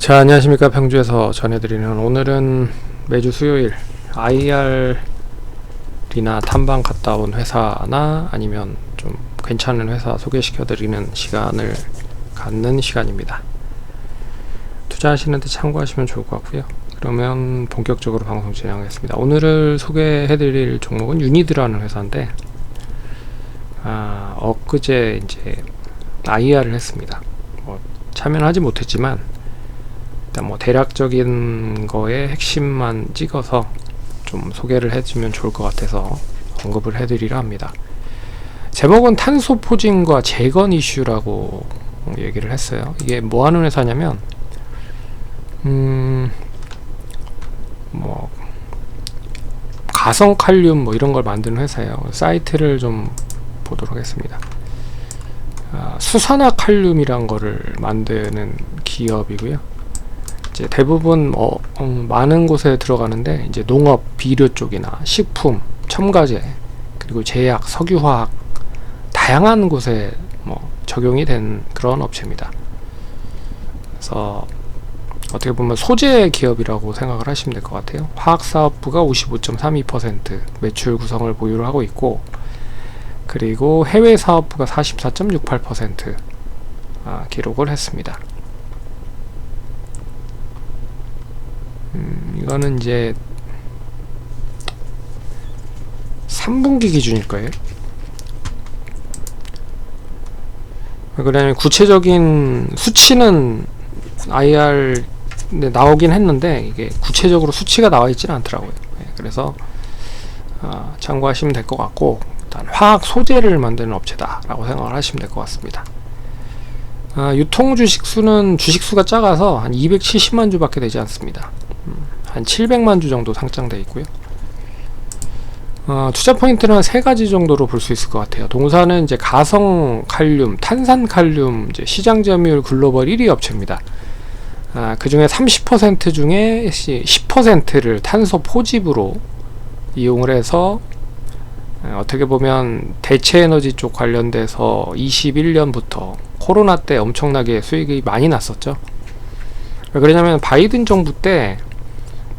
자, 안녕하십니까. 평주에서 전해드리는, 오늘은 매주 수요일 IR이나 탐방 갔다 온 회사나 아니면 좀 괜찮은 회사 소개시켜드리는 시간을 갖는 시간입니다. 투자하시는데 참고하시면 좋을 것 같고요. 그러면 본격적으로 방송 진행하겠습니다. 오늘 소개해드릴 종목은 유니드라는 회사인데, 엊그제 이제 IR을 했습니다. 참여는 하지 못했지만 일단 대략적인 거에 핵심만 찍어서 좀 소개를 해주면 좋을 것 같아서 언급을 해드리려 합니다. 제목은 탄소 포진과 재건 이슈라고 얘기를 했어요. 이게 뭐 하는 회사냐면 가성 칼륨 이런 걸 만드는 회사예요. 사이트를 좀 보도록 하겠습니다. 수산화 칼륨이란 거를 만드는 기업이고요. 이제 대부분 많은 곳에 들어가는데, 이제 농업, 비료 쪽이나 식품, 첨가제, 그리고 제약, 석유화학 다양한 곳에 적용이 된 그런 업체입니다. 그래서 어떻게 보면 소재 기업이라고 생각을 하시면 될 것 같아요. 화학사업부가 55.32% 매출 구성을 보유를 하고 있고, 그리고 해외 사업부가 44.68% 기록을 했습니다. 이거는 이제 3분기 기준일 거예요. 그러면 구체적인 수치는 IR 나오긴 했는데, 이게 구체적으로 수치가 나와 있지는 않더라고요. 그래서 참고하시면 될 것 같고, 일단 화학 소재를 만드는 업체다 라고 생각을 하시면 될 것 같습니다. 유통 주식수는 주식수가 작아서 한 270만 주밖에 되지 않습니다. 한 700만 주 정도 상장되어 있고요. 투자 포인트는 한 3가지 정도로 볼 수 있을 것 같아요. 동사는 이제 가성 칼륨, 탄산 칼륨 이제 시장 점유율 글로벌 1위 업체입니다. 그 중에 30% 중에 10%를 탄소 포집으로 이용을 해서, 어떻게 보면 대체 에너지 쪽 관련돼서 21년부터 코로나 때 엄청나게 수익이 많이 났었죠. 왜 그러냐면 바이든 정부 때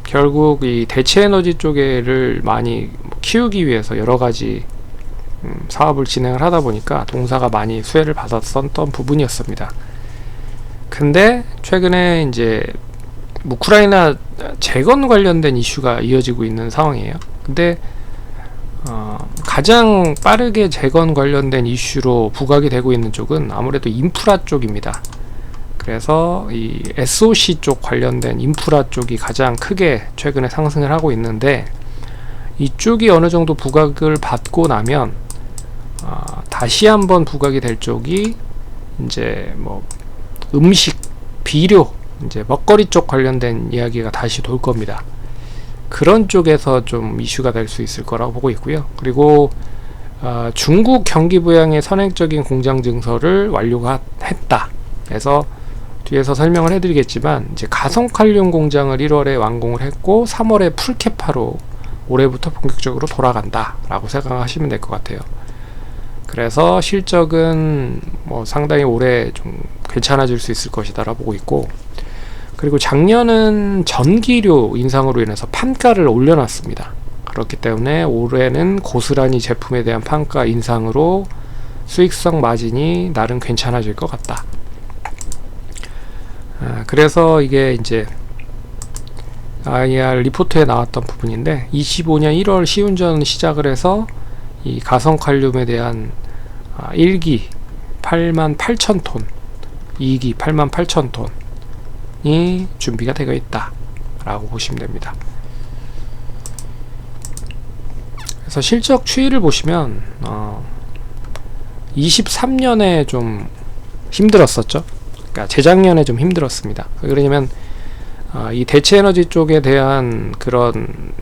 결국 이 대체 에너지 쪽에를 많이 키우기 위해서 여러 가지 사업을 진행을 하다 보니까 동사가 많이 수혜를 받았었던 부분이었습니다. 근데 최근에 이제 우크라이나 재건 관련된 이슈가 이어지고 있는 상황이에요. 근데 가장 빠르게 재건 관련된 이슈로 부각이 되고 있는 쪽은 아무래도 인프라 쪽입니다. 그래서 이 SOC 쪽 관련된 인프라 쪽이 가장 크게 최근에 상승을 하고 있는데, 이쪽이 어느 정도 부각을 받고 나면 다시 한번 부각이 될 쪽이 이제 음식, 비료, 이제 먹거리 쪽 관련된 이야기가 다시 돌 겁니다. 그런 쪽에서 좀 이슈가 될 수 있을 거라고 보고 있고요. 그리고 중국 경기 부양의 선행적인 공장 증설을 완료가 했다. 그래서 뒤에서 설명을 해드리겠지만, 이제 가성칼륨 공장을 1월에 완공을 했고 3월에 풀캐파로 올해부터 본격적으로 돌아간다 라고 생각하시면 될 것 같아요. 그래서 실적은 상당히 올해 좀 괜찮아질 수 있을 것이다 라고 보고 있고, 그리고 작년은 전기료 인상으로 인해서 판가를 올려놨습니다. 그렇기 때문에 올해는 고스란히 제품에 대한 판가 인상으로 수익성 마진이 나름 괜찮아질 것 같다. 그래서 이게 이제 IR 리포트에 나왔던 부분인데, 25년 1월 시운전 시작을 해서 이 가성칼륨에 대한 1기 88,000톤, 2기 88,000톤이 준비가 되어 있다 라고 보시면 됩니다. 그래서 실적 추이를 보시면 23년에 좀 힘들었었죠. 그러니까 재작년에 좀 힘들었습니다. 그러냐면 이 대체 에너지 쪽에 대한 그런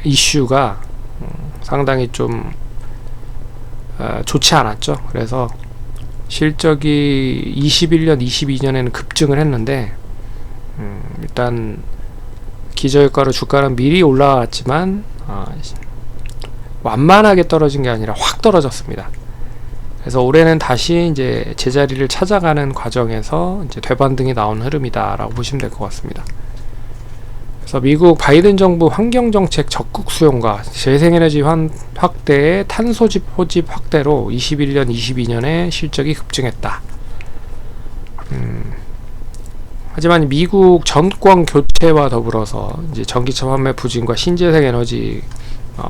이슈가 상당히 좀 좋지 않았죠. 그래서 실적이 21년, 22년에는 급증을 했는데, 일단 기저효과로 주가는 미리 올라왔지만 완만하게 떨어진 게 아니라 확 떨어졌습니다. 그래서 올해는 다시 이제 제자리를 찾아가는 과정에서 이제 되반등이 나온 흐름이다라고 보시면 될 것 같습니다. 그래서 미국 바이든 정부 환경정책 적극 수용과 재생에너지 확대의 탄소 포집 확대로 21년, 22년에 실적이 급증했다. 하지만 미국 정권 교체와 더불어서 이제 전기차 판매 부진과 신재생 에너지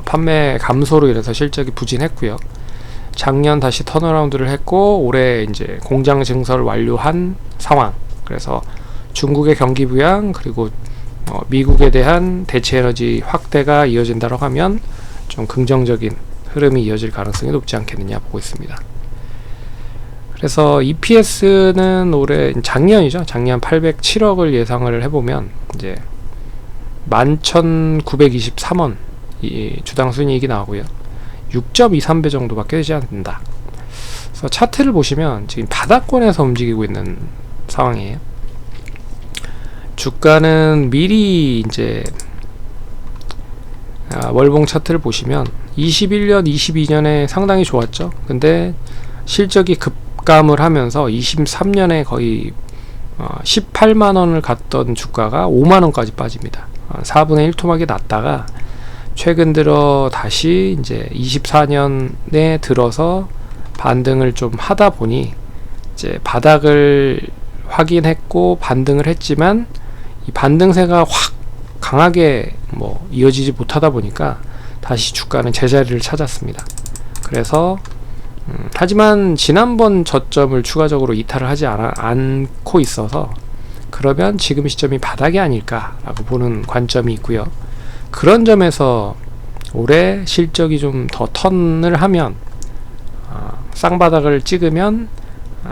판매 감소로 인해서 실적이 부진했고요. 작년 다시 턴어라운드를 했고 올해 이제 공장 증설을 완료한 상황. 그래서 중국의 경기 부양 그리고 미국에 대한 대체 에너지 확대가 이어진다고 하면 좀 긍정적인 흐름이 이어질 가능성이 높지 않겠느냐 보고 있습니다. 그래서 EPS는 올해 작년 807억을 예상을 해보면 이제 11,923원 이 주당 순이익이 나오고요. 6.23배 정도밖에 되지 않는다. 그래서 차트를 보시면 지금 바닥권에서 움직이고 있는 상황이에요. 주가는 미리 이제 월봉 차트를 보시면 21년, 22년에 상당히 좋았죠. 근데 실적이 급감을 하면서 23년에 거의 18만원을 갔던 주가가 5만원까지 빠집니다. 4분의 1토막이 났다가 최근 들어 다시 이제 24년에 들어서 반등을 좀 하다 보니 이제 바닥을 확인했고 반등을 했지만 이 반등세가 확 강하게 이어지지 못하다 보니까 다시 주가는 제자리를 찾았습니다. 그래서 하지만 지난번 저점을 추가적으로 이탈을 하지 않고 있어서 그러면 지금 시점이 바닥이 아닐까라고 보는 관점이 있고요. 그런 점에서 올해 실적이 좀 더 턴을 하면 쌍바닥을 찍으면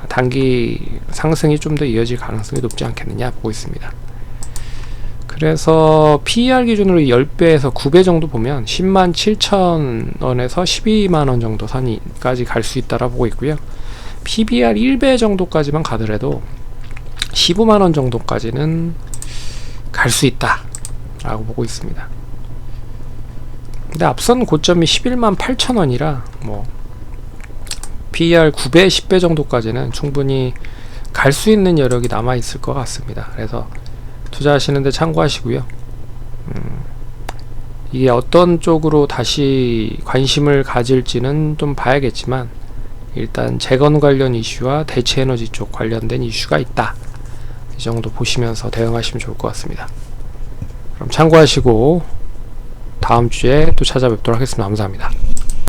단기 상승이 좀 더 이어질 가능성이 높지 않겠느냐 보고 있습니다. 그래서 PER 기준으로 10배에서 9배 정도 보면 10만 7천원에서 12만원 정도 선까지 갈 수 있다라고 보고 있고요. PBR 1배 정도까지만 가더라도 15만원 정도까지는 갈 수 있다 라고 보고 있습니다. 근데 앞선 고점이 11만 8천원이라 PER 9배, 10배 정도까지는 충분히 갈 수 있는 여력이 남아 있을 것 같습니다. 그래서 투자하시는데 참고하시고요. 이게 어떤 쪽으로 다시 관심을 가질지는 좀 봐야겠지만 일단 재건 관련 이슈와 대체 에너지 쪽 관련된 이슈가 있다. 이 정도 보시면서 대응하시면 좋을 것 같습니다. 그럼 참고하시고 다음 주에 또 찾아뵙도록 하겠습니다. 감사합니다.